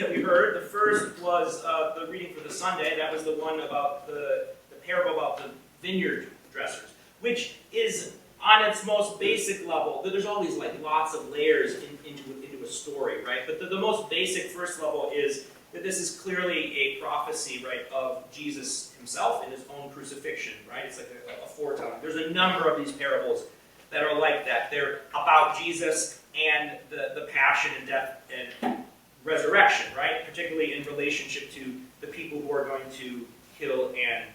that we heard, the first was the reading for the Sunday. That was the one about the parable about the vineyard dressers, which is on its most basic level. There's always like lots of layers into a story, right? But the most basic first level is that this is clearly a prophecy, right, of Jesus himself in his own crucifixion, right? It's like a foretelling. There's a number of these parables that are like that. They're about Jesus and the passion and death and resurrection, right? Particularly in relationship to the people who are going to kill and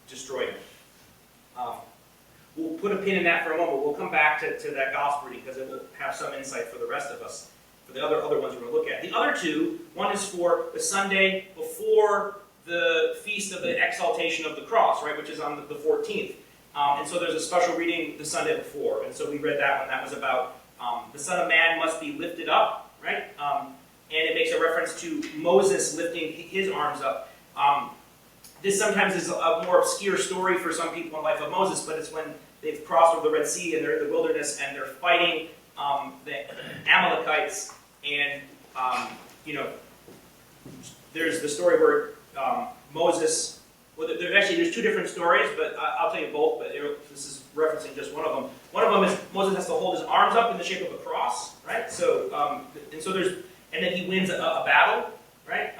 destroy him. We'll put a pin in that for a moment. We'll come back to that gospel reading because it will have some insight for the rest of us, for the other ones we're going to look at. The other two, one is for the Sunday before the Feast of the Exaltation of the Cross, right, which is on the 14th. And so there's a special reading the Sunday before. And so we read that one. That was about the Son of Man must be lifted up, right? And it makes a reference to Moses lifting his arms up. This sometimes is a more obscure story for some people in the life of Moses, but it's when they've crossed over the Red Sea and they're in the wilderness and they're fighting the Amalekites. And, there's the story where Moses, there's two different stories, but I'll tell you both, but this is referencing just one of them. One of them is Moses has to hold his arms up in the shape of a cross, right? So, and then he wins a battle, right,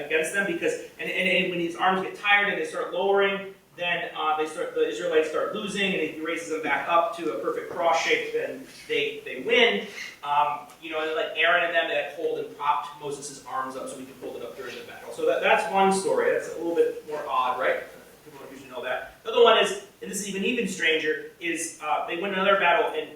against them because, and when his arms get tired and they start lowering, then the Israelites start losing, and he raises them back up to a perfect cross shape, then they win. And like Aaron and them, they hold and propped Moses' arms up so he could hold it up during the battle. So that's one story. That's a little bit more odd, right? People don't usually know that. The other one is, and this is even stranger, is they win another battle, and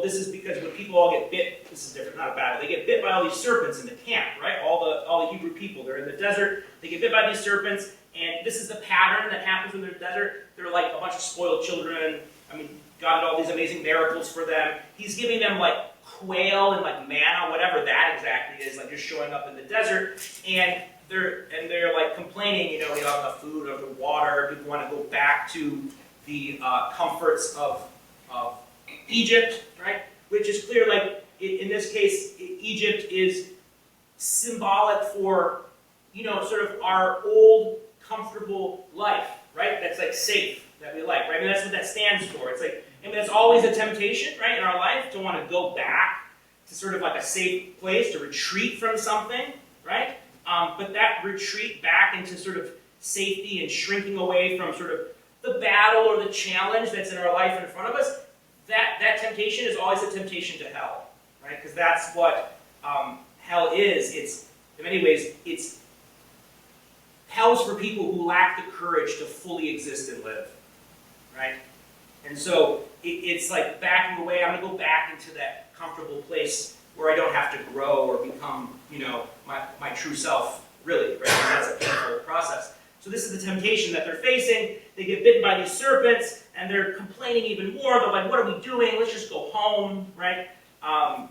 this is because when people all get bit, this is different, not a battle, they get bit by all these serpents in the camp, right? All the Hebrew people, they're in the desert, they get bit by these serpents, and this is the pattern that happens when they're in the desert. They're like a bunch of spoiled children. I mean, God did all these amazing miracles for them. He's giving them like quail and like manna, whatever that exactly is, like just showing up in the desert, and they're like complaining, we don't have enough food, or the water. People want to go back to the comforts of Egypt, right? Which is clear, like in this case, Egypt is symbolic for, sort of our old comfortable life, right? That's like safe, that we like, right? I mean, that's what that stands for. It's like, that's always a temptation, right, in our life to want to go back to sort of like a safe place, to retreat from something, right? But that retreat back into sort of safety and shrinking away from sort of the battle or the challenge that's in our life in front of us, that temptation is always a temptation to hell, right? Because that's what hell is. It's, in many ways, hell's for people who lack the courage to fully exist and live, right? And so it's like backing away. I'm going to go back into that comfortable place where I don't have to grow or become, my true self, really, right? And that's a painful process. So this is the temptation that they're facing. They get bitten by these serpents, and they're complaining even more. They're like, what are we doing? Let's just go home, right? And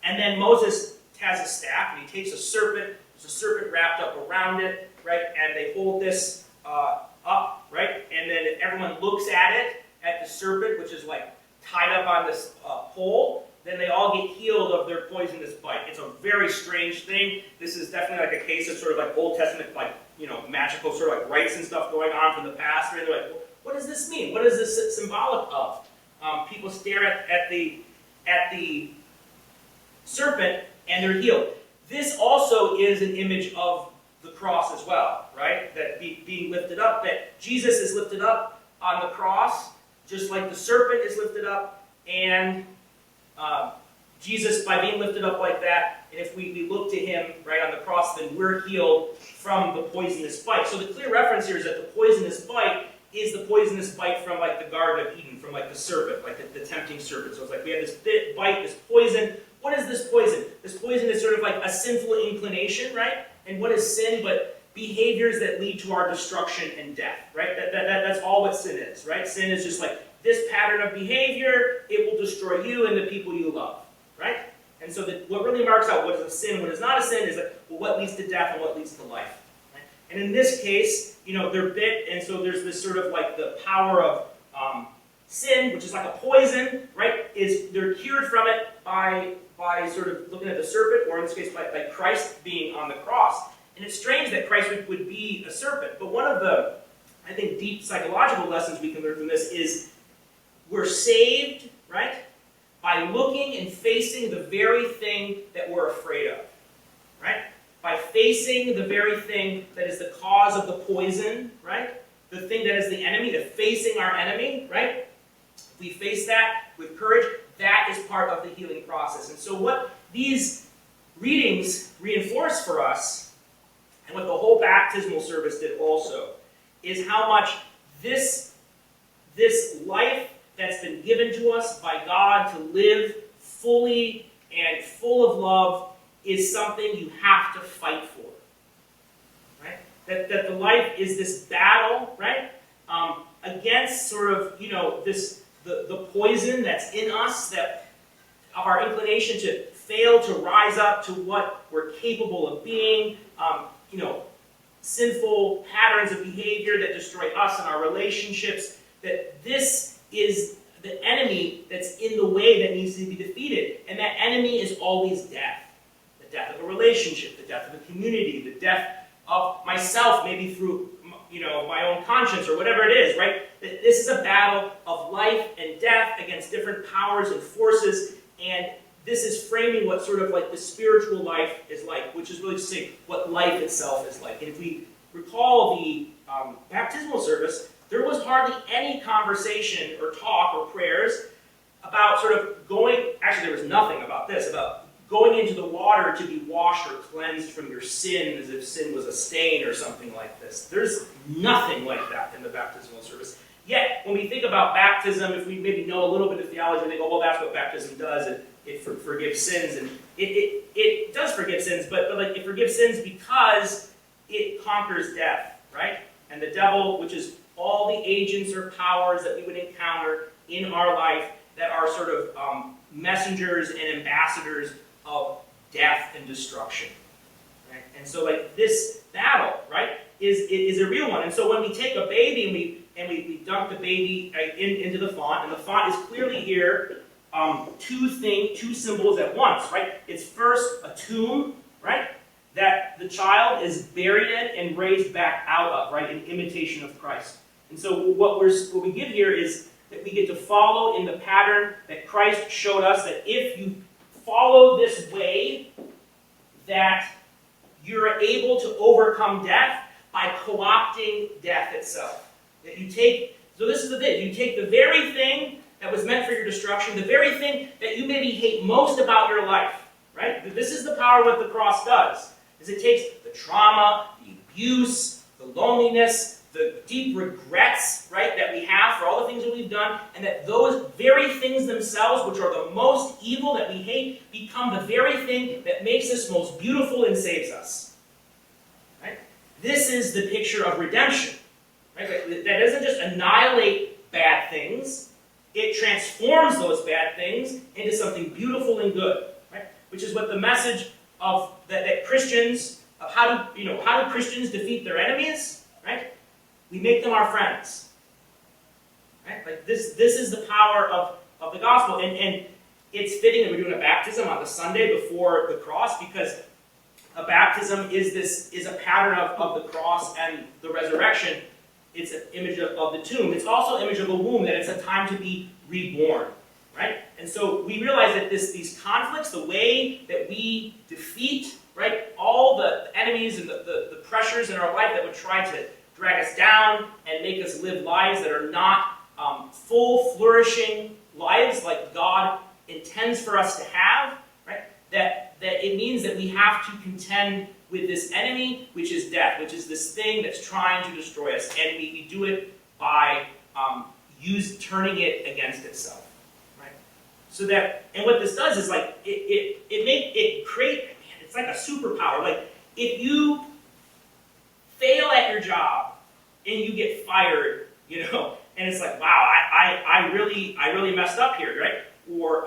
then Moses has a staff, and he takes a serpent. There's a serpent wrapped up around it, right? And they hold this up, right? And then everyone looks at it, at the serpent, which is like tied up on this pole. Then they all get healed of their poisonous bite. It's a very strange thing. This is definitely like a case of sort of like Old Testament, like, magical sort of like rites and stuff going on from the past. And they're like, well, what does this mean? What is this symbolic of? People stare at the serpent and they're healed. This also is an image of the cross as well, right? That being lifted up, that Jesus is lifted up on the cross, just like the serpent is lifted up, and Jesus, by being lifted up like that, and if we look to him right on the cross, then we're healed from the poisonous bite. So the clear reference here is that the poisonous bite is the poisonous bite from like the Garden of Eden, from like the serpent, like the tempting serpent. So it's like we have this bite, this poison. What is this poison? This poison is sort of like a sinful inclination, right? And what is sin but behaviors that lead to our destruction and death, right? That's all what sin is, right? Sin is just like this pattern of behavior. It will destroy you and the people you love, right? And so what really marks out what is a sin, what is not a sin, is like, well, what leads to death and what leads to life. Right? And in this case, they're bit, and so there's this sort of like the power of sin, which is like a poison, right? They're cured from it by by sort of looking at the serpent, or in this case by Christ being on the cross. And it's strange that Christ would be a serpent, but one of the, I think, deep psychological lessons we can learn from this is we're saved, right, by looking and facing the very thing that we're afraid of, right? By facing the very thing that is the cause of the poison, right? The thing that is the enemy, the facing our enemy, right? If we face that with courage, that is part of the healing process. And so what these readings reinforce for us, and what the whole baptismal service did also, is how much this life that's been given to us by God to live fully and full of love is something you have to fight for. Right? That the life is this battle, right? Against sort of, the poison that's in us, that of our inclination to fail to rise up to what we're capable of being, sinful patterns of behavior that destroy us and our relationships, that this is the enemy that's in the way that needs to be defeated. And that enemy is always death. The death of a relationship, the death of a community, the death of myself, maybe through my own conscience or whatever it is, right? This is a battle of life and death against different powers and forces, and this is framing what sort of like the spiritual life is like, which is really to say what life itself is like. And if we recall the baptismal service, there was hardly any conversation or talk or prayers about sort of actually there was nothing about this, about going into the water to be washed or cleansed from your sin as if sin was a stain or something like this. There's nothing like that in the baptismal service. Yet, when we think about baptism, if we maybe know a little bit of theology, we think, oh, well, that's what baptism does. It forgives sins. And it does forgive sins, but it forgives sins because it conquers death, right? And the devil, which is all the agents or powers that we would encounter in our life that are sort of messengers and ambassadors of death and destruction. Right? And so this battle, right, is a real one. And so when we take a baby and we dunk the baby into the font, and the font is clearly here, two symbols at once, right? It's first a tomb, right, that the child is buried in and raised back out of, right, in imitation of Christ. And so what we give here is that we get to follow in the pattern that Christ showed us, that if you follow this way, that you're able to overcome death by co-opting death itself. That so this is the thing, you take the very thing that was meant for your destruction, the very thing that you maybe hate most about your life, right? This is the power of what the cross does, is it takes the trauma, the abuse, the loneliness, the deep regrets, right, that we have for all the things that we've done, and that those very things themselves, which are the most evil that we hate, become the very thing that makes us most beautiful and saves us. Right? This is the picture of redemption. Right? That doesn't just annihilate bad things, it transforms those bad things into something beautiful and good. Right? Which is what the message of that Christians, of how do Christians defeat their enemies? Right? We make them our friends. Right? This is the power of the gospel. And it's fitting that we're doing a baptism on the Sunday before the cross, because a baptism is a pattern of the cross and the resurrection. It's an image of the tomb. It's also an image of the womb, that it's a time to be reborn. Right? And so we realize that these conflicts, the way that we defeat, right, all the enemies and the pressures in our life that would try to drag us down and make us live lives that are not full, flourishing lives like God intends for us to have, right? That it means that we have to contend with this enemy, which is death, which is this thing that's trying to destroy us. And we do it by turning it against itself, right? So that, and what this does is it's like a superpower. If you fail at your job and you get fired, and it's like, wow, I really messed up here, right? Or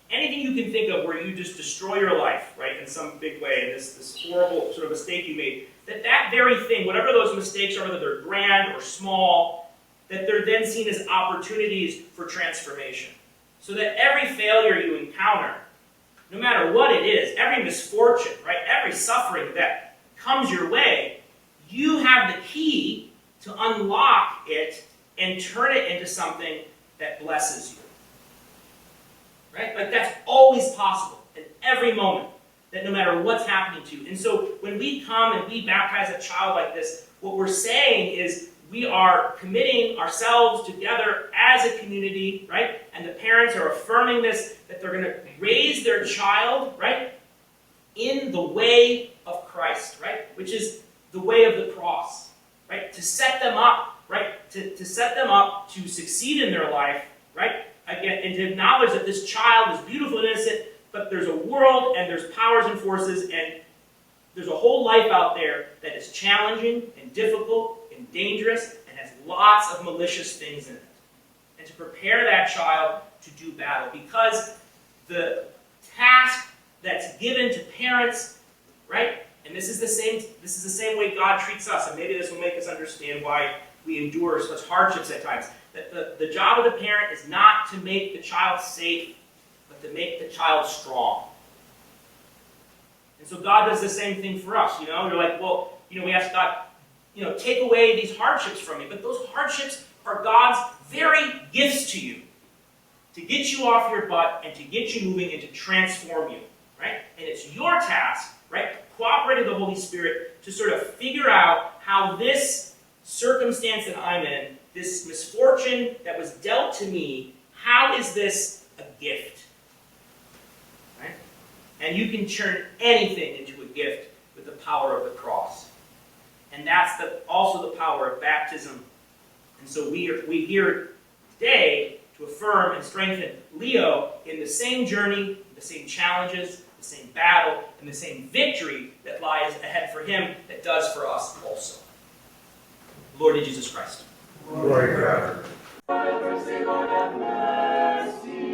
anything you can think of where you just destroy your life, right, in some big way, and this horrible sort of mistake you made, that very thing, whatever those mistakes are, whether they're grand or small, that they're then seen as opportunities for transformation. So that every failure you encounter, no matter what it is, every misfortune, right, every suffering that comes your way, you have the key to unlock it and turn it into something that blesses you. Right? Like that's always possible in every moment, that no matter what's happening to you. And so when we come and we baptize a child like this, what we're saying is we are committing ourselves together as a community, right? And the parents are affirming this, that they're going to raise their child, right, in the way of Christ, right? Which is the way of the cross, right? To set them up, right? To set them up to succeed in their life, right? Again, and to acknowledge that this child is beautiful and innocent, but there's a world and there's powers and forces and there's a whole life out there that is challenging and difficult and dangerous and has lots of malicious things in it. And to prepare that child to do battle, because the task that's given to parents, right? And this is the same way God treats us, and maybe this will make us understand why we endure such hardships at times. That the job of the parent is not to make the child safe, but to make the child strong. And so God does the same thing for us. You're like, well, we ask God, take away these hardships from me. But those hardships are God's very gifts to you, to get you off your butt and to get you moving and to transform you, right? And it's your task, right, cooperating with the Holy Spirit to sort of figure out how this circumstance that I'm in, this misfortune that was dealt to me, how is this a gift? Right? And you can turn anything into a gift with the power of the cross. And that's also the power of baptism. And so we here today to affirm and strengthen Leo in the same journey, the same challenges, the same battle, and the same victory that lies ahead for him that does for us also. Lord Jesus Christ. Lord God. Lord have mercy.